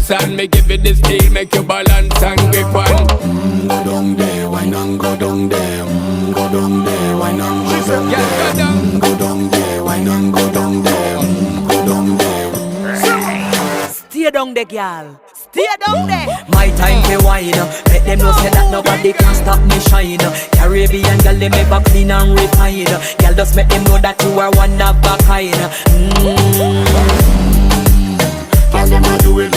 dance and me give it the steel, make you balance and grip on. Go down there, why not go down there? Go down there, why not go down there? Go down there, why not go down there? Go down there. Stay down there, girl. Stay down there. My time to wine. Let them know say that nobody can stop me shine. Caribbean girl, they make up clean and refine. Girl, just make them know that you are one of a kind. Girl, them a do it